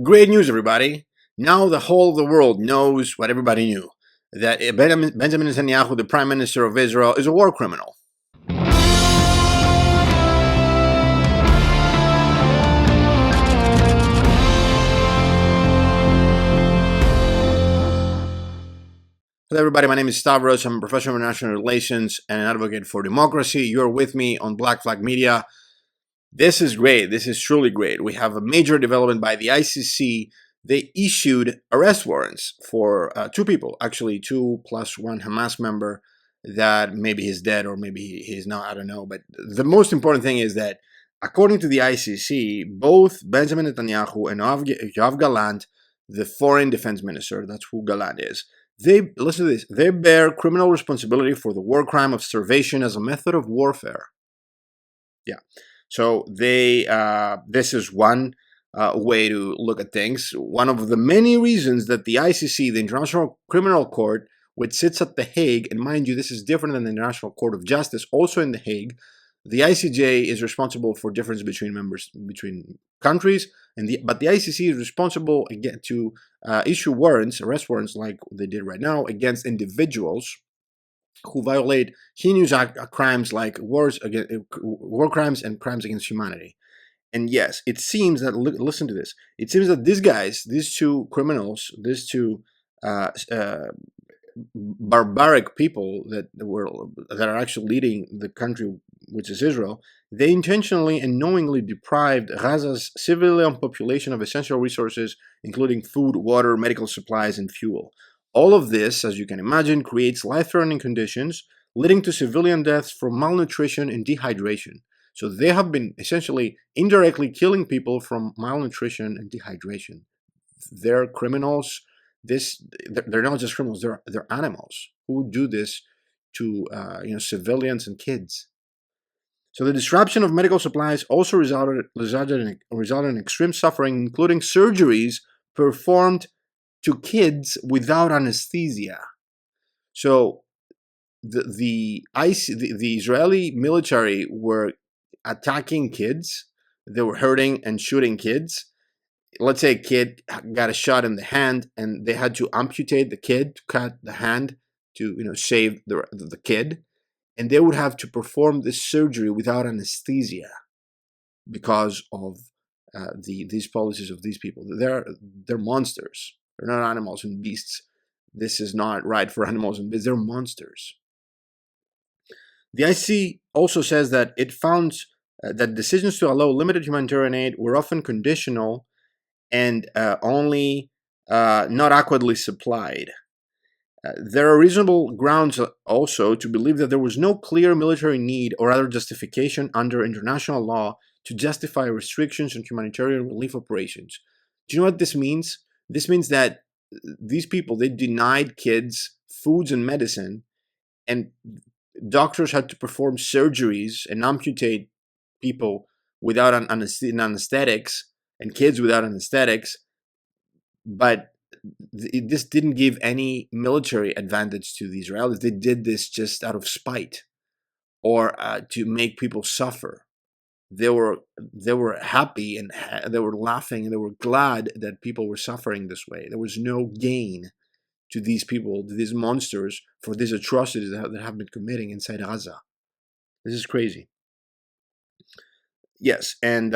Great news, everybody. Now the whole of the world knows what everybody knew, that Benjamin Netanyahu, the Prime Minister of Israel, is a war criminal. Hello, everybody. My name is Stavros. I'm a professor of international relations and an advocate for democracy. You're with me on Black Flag Media. This is great. This is truly great. We have a major development by the ICC. They issued arrest warrants for two people, actually 2 plus 1 Hamas member that maybe he's dead or maybe he's not, I don't know. But the most important thing is that according to the ICC, both Benjamin Netanyahu and Yoav Gallant, the foreign defense minister, that's who Gallant is, listen to this, they bear criminal responsibility for the war crime of starvation as a method of warfare. Yeah. So this is one way to look at things. One of the many reasons that the ICC, the International Criminal Court, which sits at The Hague, and mind you, this is different than the International Court of Justice, also in The Hague. The ICJ is responsible for difference between countries, but the ICC is responsible again to issue warrants, arrest warrants, like they did right now, against individuals who violate heinous crimes like war crimes and crimes against humanity. And yes, it seems that, listen to this, it seems that these guys, these two criminals, these two barbaric people that are actually leading the country, which is Israel, they intentionally and knowingly deprived Gaza's civilian population of essential resources, including food, water, medical supplies, and fuel. All of this, as you can imagine, creates life-threatening conditions, leading to civilian deaths from malnutrition and dehydration. So they have been essentially indirectly killing people from malnutrition and dehydration. They're criminals. They're not just criminals. They're animals who do this to civilians and kids. So the disruption of medical supplies also resulted in extreme suffering, including surgeries performed to kids without anesthesia. So the Israeli military were attacking kids. They were hurting and shooting kids. Let's say a kid got a shot in the hand and they had to amputate the kid, to cut the hand to save the kid, and they would have to perform this surgery without anesthesia because of these policies of these people. They're monsters. They're not animals and beasts. This is not right for animals and beasts. They're monsters. The ICC also says that it found that decisions to allow limited humanitarian aid were often conditional and only not adequately supplied. There are reasonable grounds also to believe that there was no clear military need or other justification under international law to justify restrictions on humanitarian relief operations. Do you know what this means? This means that these people, they denied kids foods and medicine, and doctors had to perform surgeries and amputate people without anesthetics and kids without anesthetics, but this didn't give any military advantage to the Israelis. They did this just out of spite or to make people suffer. They were happy and they were laughing and they were glad that people were suffering this way. There was no gain to these people, to these monsters, for these atrocities that have been committing inside Gaza. This is crazy. Yes, and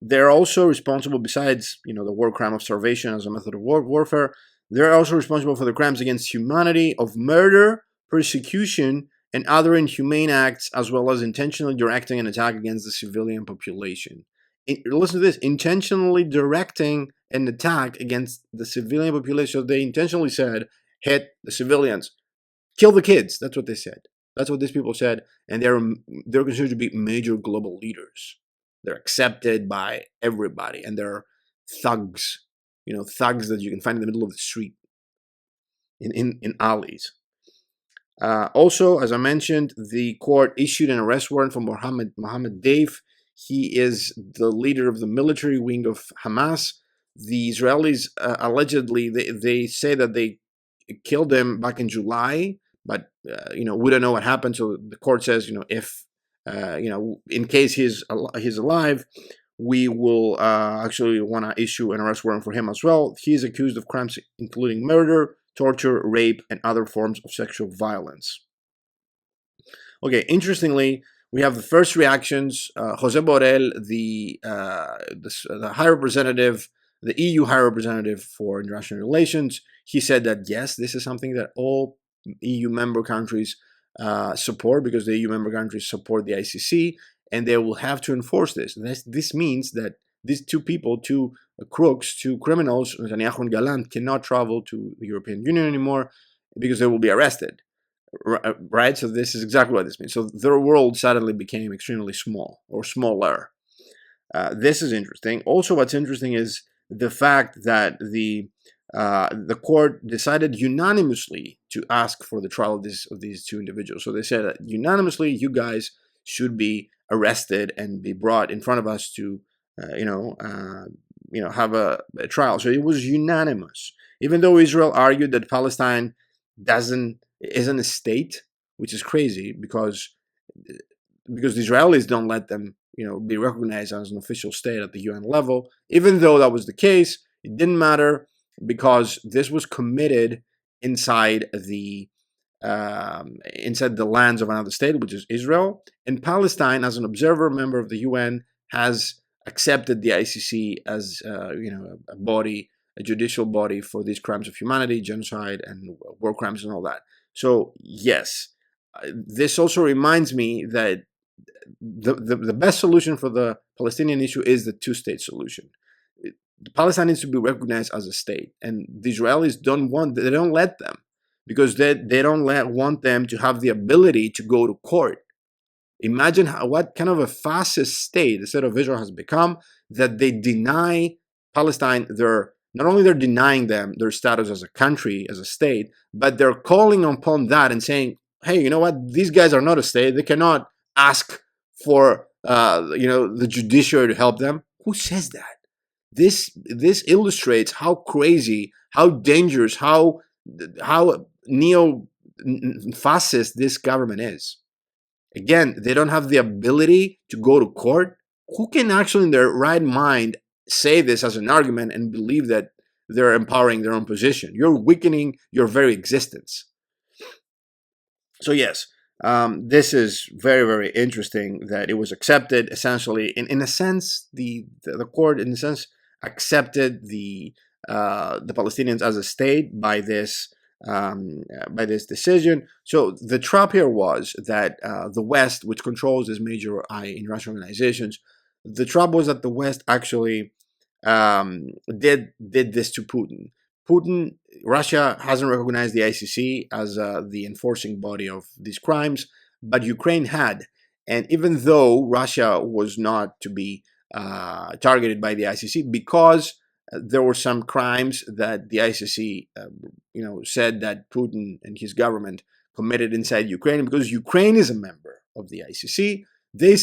they're also responsible, besides the war crime of starvation as a method of warfare, they're also responsible for the crimes against humanity of murder, persecution, and other inhumane acts, as well as intentionally directing an attack against the civilian population. Listen to this, intentionally directing an attack against the civilian population. So they intentionally said, hit the civilians, kill the kids. That's what they said. That's what these people said, and they're considered to be major global leaders. They're accepted by everybody, and they're thugs, thugs that you can find in the middle of the street, in alleys. Also, as I mentioned, the court issued an arrest warrant for Mohammed Deif. He is the leader of the military wing of Hamas. The Israelis allegedly, they say that they killed him back in July, but we don't know what happened. So the court says, if in case he's alive, we will actually want to issue an arrest warrant for him as well. He is accused of crimes including murder, torture, rape, and other forms of sexual violence. Okay, interestingly, we have the first reactions. Jose Borrell, the High Representative, the EU High Representative for International Relations, he said that yes, this is something that all EU member countries support, because the EU member countries support the ICC, and they will have to enforce this. This means that these two people, two crooks, two criminals, Netanyahu and Gallant, cannot travel to the European Union anymore because they will be arrested. Right? So this is exactly what this means. So their world suddenly became extremely small, or smaller. This is interesting. Also, what's interesting is the fact that the court decided unanimously to ask for the trial of these two individuals. So they said that unanimously, you guys should be arrested and be brought in front of us to, have a trial. So it was unanimous, even though Israel argued that Palestine isn't a state, which is crazy because the Israelis don't let them, be recognized as an official state at the UN level. Even though that was the case, it didn't matter because this was committed inside the lands of another state, which is Israel. And Palestine, as an observer member of the UN, has accepted the ICC as a body, a judicial body for these crimes of humanity, genocide, and war crimes and all that. So yes, this also reminds me that the best solution for the Palestinian issue is the two-state solution. Palestine needs to be recognized as a state, and the Israelis don't let them, because they don't want them to have the ability to go to court. Imagine what kind of a fascist state the state of Israel has become, that they deny Palestine not only they're denying them their status as a country, as a state, but they're calling upon that and saying, hey, you know what? These guys are not a state. They cannot ask for the judiciary to help them. Who says that? This illustrates how crazy, how dangerous, how neo-fascist this government is. Again, they don't have the ability to go to court. Who can actually in their right mind say this as an argument and believe that they're empowering their own position? You're weakening your very existence. So yes, this is very, very interesting that it was accepted. Essentially, in a sense, the court, in a sense, accepted the Palestinians as a state by this decision. So the trap here was that the West, which controls these major international organizations, the trap was that the West actually did this to Putin. Russia hasn't recognized the ICC as the enforcing body of these crimes, but Ukraine had. And even though Russia was not to be targeted by the ICC because there were some crimes that the ICC, said that Putin and his government committed inside Ukraine, because Ukraine is a member of the ICC, they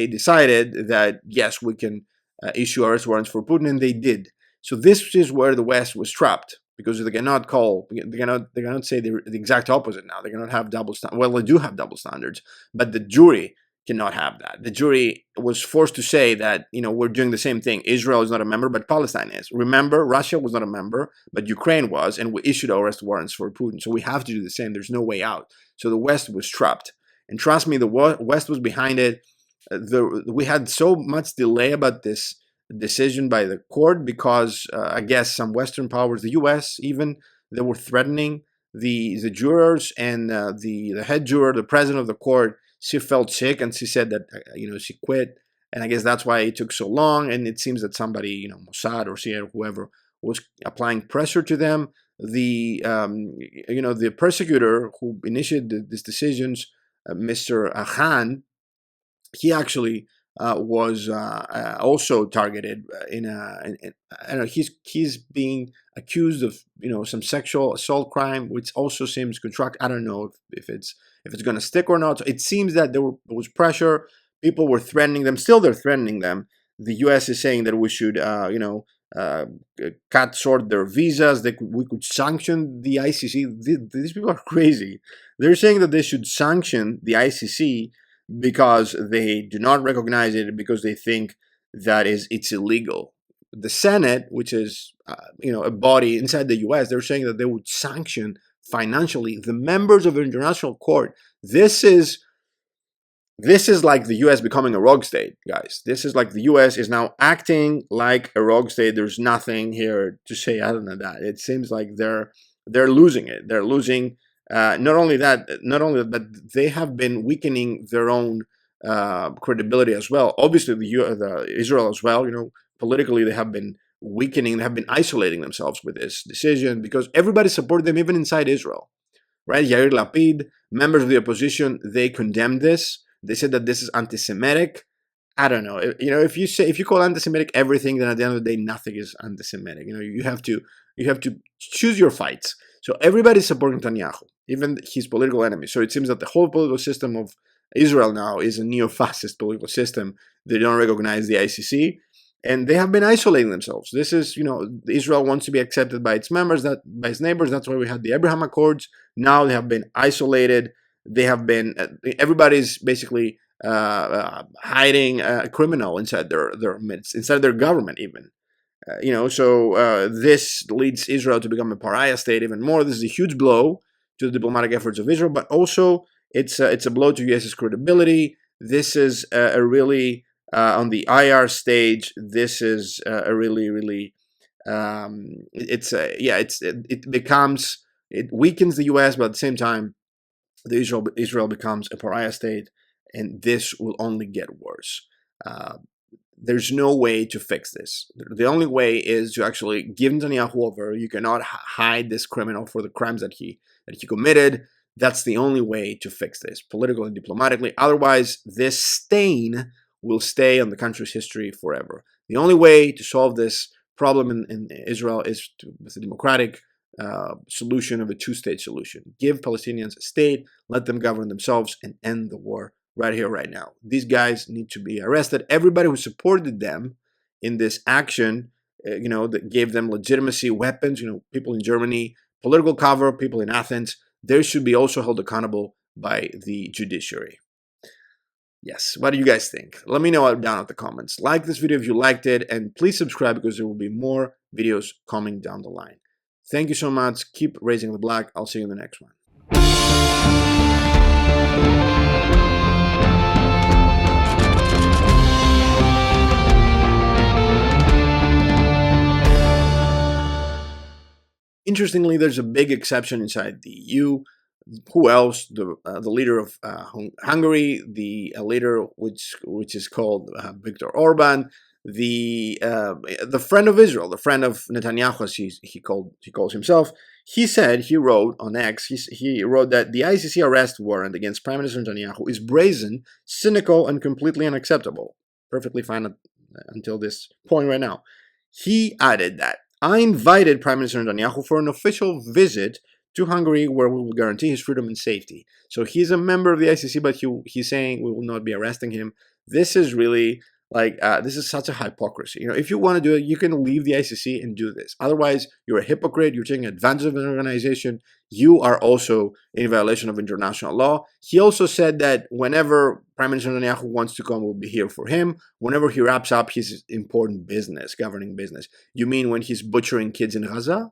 decided that yes, we can issue arrest warrants for Putin, and they did. So this is where the West was trapped, because they cannot say the exact opposite now. They cannot have double standards. Well, they do have double standards, but the jury cannot have that. The jury was forced to say that, we're doing the same thing. Israel is not a member, but Palestine is. Remember, Russia was not a member, but Ukraine was, and we issued arrest warrants for Putin. So we have to do the same. There's no way out. So the West was trapped. And trust me, the West was behind it. We had so much delay about this decision by the court because I guess some Western powers, the U.S. even, they were threatening the jurors, and the head juror, the president of the court, she felt sick and she said that she quit, and I guess that's why it took so long. And it seems that somebody, Mossad or CIA or whoever, was applying pressure to them. The persecutor who initiated these decisions, Mr. Khan, he actually was also targeted I don't know, he's being accused of some sexual assault crime, which also seems contract. I don't know if it's going to stick or not. So it seems that there was pressure. People were threatening them. Still, they're threatening them. The U.S. is saying that we should cut short their visas. We could sanction the ICC. These people are crazy. They're saying that they should sanction the ICC because they do not recognize it, because they think that it's illegal. The Senate, which is a body inside the U.S., they're saying that they would sanction financially the members of the International Court. This is like the U.S. becoming a rogue state, guys. This is like the U.S. is now acting like a rogue state. There's nothing here to say other than that. It seems like they're losing it. They're losing. Not only that, but they have been weakening their own credibility as well. Obviously, the Israel as well. Politically, they have been weakening. They have been isolating themselves with this decision because everybody supported them, even inside Israel, right? Yair Lapid, members of the opposition, they condemned this. They said that this is anti-Semitic. I don't know. If you call anti-Semitic everything, then at the end of the day, nothing is anti-Semitic. You have to choose your fights. So everybody's supporting Netanyahu, even his political enemies. So it seems that the whole political system of Israel now is a neo-fascist political system. They don't recognize the ICC, and they have been isolating themselves. This is, Israel wants to be accepted by its members, not by its neighbors. That's why we had the Abraham Accords. Now they have been isolated. They have been. Everybody's basically hiding a criminal inside their midst, inside their government, even. So this leads Israel to become a pariah state even more. This is a huge blow to the diplomatic efforts of Israel, but also it's a blow to U.S.'s credibility. This is a really on the IR stage. This is a really it weakens the U.S., but at the same time, Israel becomes a pariah state, and this will only get worse. There's no way to fix this. The only way is to actually give Netanyahu over. You cannot hide this criminal for the crimes that he committed. That's the only way to fix this, politically and diplomatically. Otherwise, this stain will stay on the country's history forever. The only way to solve this problem in Israel is with a democratic solution of a two-state solution. Give Palestinians a state, let them govern themselves, and end the war right here, right now. These guys need to be arrested. Everybody who supported them in this action, that gave them legitimacy, weapons, people in Germany, political cover, people in Athens, they should be also held accountable by the judiciary. Yes, what do you guys think? Let me know down in the comments. Like this video if you liked it, and please subscribe because there will be more videos coming down the line. Thank you so much. Keep raising the black. I'll see you in the next one. Interestingly, there's a big exception inside the EU. Who else? The leader of Hungary, the leader which is called Viktor Orban, the friend of Israel, the friend of Netanyahu, as he calls himself. He wrote on X, he wrote that the ICC arrest warrant against Prime Minister Netanyahu is brazen, cynical, and completely unacceptable. Perfectly fine until this point right now. He added that I invited Prime Minister Netanyahu for an official visit to Hungary where we will guarantee his freedom and safety. So he's a member of the ICC, but he's saying we will not be arresting him. This is really this is such a hypocrisy. If you want to do it, you can leave the ICC and do this. Otherwise, you're a hypocrite. You're taking advantage of an organization. You are also in violation of international law. He also said that whenever Prime Minister Netanyahu wants to come, we'll be here for him. Whenever he wraps up his important business, governing business. You mean when he's butchering kids in Gaza?